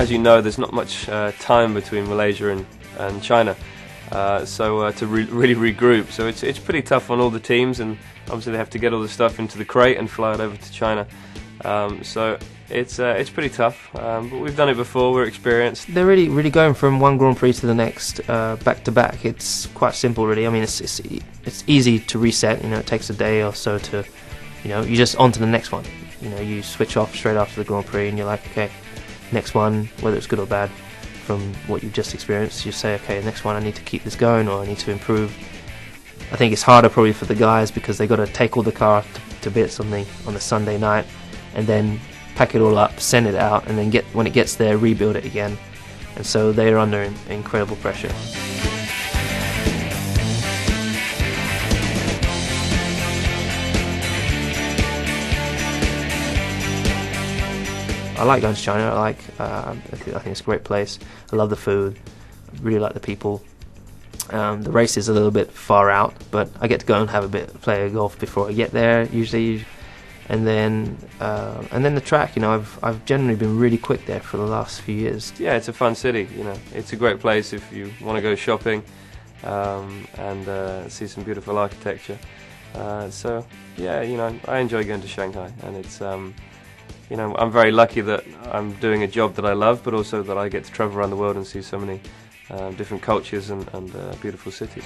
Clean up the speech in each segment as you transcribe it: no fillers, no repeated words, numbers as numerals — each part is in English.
as you know, there's not much time between Malaysia and China, so to really regroup. So it's pretty tough on all the teams, and obviously they have to get all the stuff into the crate and fly it over to China. So it's pretty tough, but we've done it before. We're experienced. They're really going from one Grand Prix to the next, back to back. It's quite simple, really. I mean, it's easy to reset. You know, it takes a day or so to, you just on to the next one. You switch off straight after the Grand Prix, and you're like, okay, next one, whether it's good or bad, from what you've just experienced, you say, okay, next one, I need to keep this going, or I need to improve. I think it's harder probably for the guys because they got to take all the car to bits on a Sunday night, and then pack it all up, send it out, and then when it gets there, rebuild it again. And so they're under incredible pressure. I like going to China. I think it's a great place. I love the food. I really like the people. The race is a little bit far out, but I get to go and play a golf before I get there usually. And then the track, I've generally been really quick there for the last few years. Yeah, it's a fun city. It's a great place if you want to go shopping and see some beautiful architecture. So yeah, I enjoy going to Shanghai, and it's I'm very lucky that I'm doing a job that I love, but also that I get to travel around the world and see so many different cultures and beautiful cities.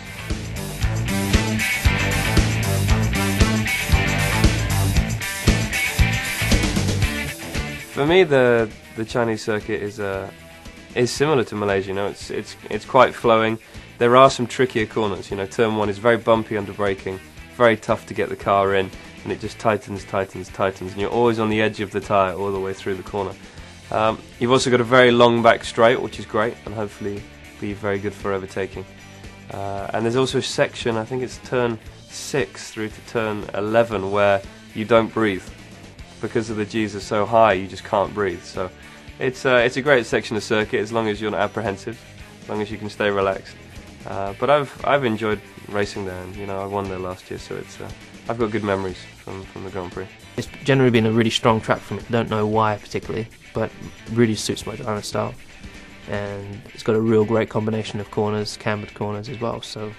For me, the Chinese circuit is similar to Malaysia. It's quite flowing. There are some trickier corners. Turn 1 is very bumpy under braking, very tough to get the car in, and it just tightens, and you're always on the edge of the tyre all the way through the corner. You've also got a very long back straight, which is great, and hopefully be very good for overtaking. And there's also a section, I think it's turn 6 through to turn 11, where you don't breathe. Because of the G's are so high, you just can't breathe. So it's a great section of circuit as long as you're not apprehensive, as long as you can stay relaxed. But I've enjoyed racing there, and I won there last year, so I've got good memories from the Grand Prix. It's generally been a really strong track for me. I don't know why particularly, but really suits my driving style. And it's got a real great combination of corners, cambered corners as well, so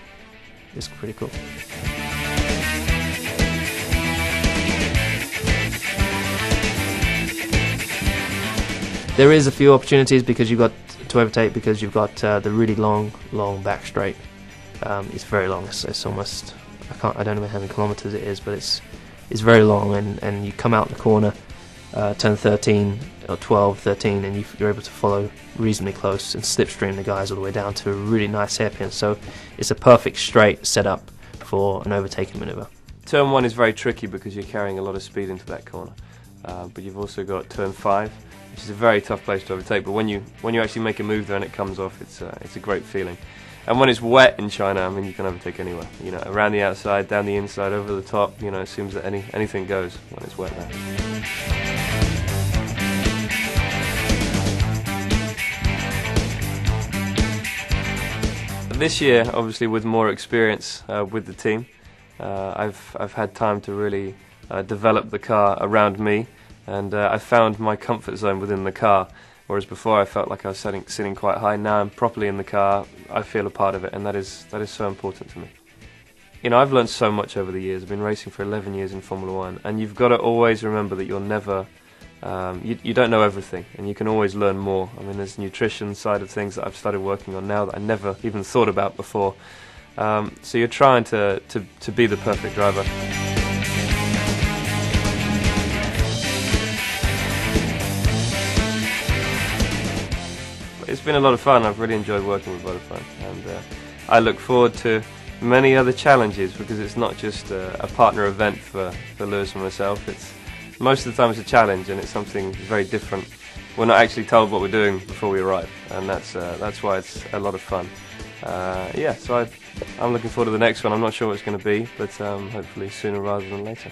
it's pretty cool. There is a few opportunities because you've got to overtake, because you've got the really long back straight. It's very long. It's almost, I don't know how many kilometers it is, but it's very long, and you come out the corner, turn 13 or 12, 13, and you're able to follow reasonably close and slipstream the guys all the way down to a really nice hairpin. So it's a perfect straight setup for an overtaking manoeuvre. Turn 1 is very tricky because you're carrying a lot of speed into that corner, but you've also got turn 5, which is a very tough place to overtake. But when you actually make a move there and it comes off, it's a great feeling. And when it's wet in China, you can overtake anywhere. Around the outside, down the inside, over the top. It seems that anything goes when it's wet there. This year, obviously, with more experience with the team, I've had time to really develop the car around me, and I found my comfort zone within the car. Whereas before I felt like I was sitting quite high. Now I'm properly in the car. I feel a part of it, and that is so important to me. I've learned so much over the years. I've been racing for 11 years in Formula 1, and you've got to always remember that you're never, you don't know everything, and you can always learn more. There's nutrition side of things that I've started working on now that I never even thought about before. So you're trying to be the perfect driver. It's been a lot of fun. I've really enjoyed working with Vodafone, and I look forward to many other challenges, because it's not just a partner event for Lewis and myself. It's most of the time it's a challenge, and it's something very different. We're not actually told what we're doing before we arrive, and that's why it's a lot of fun. So I'm looking forward to the next one. I'm not sure what it's going to be, but hopefully sooner rather than later.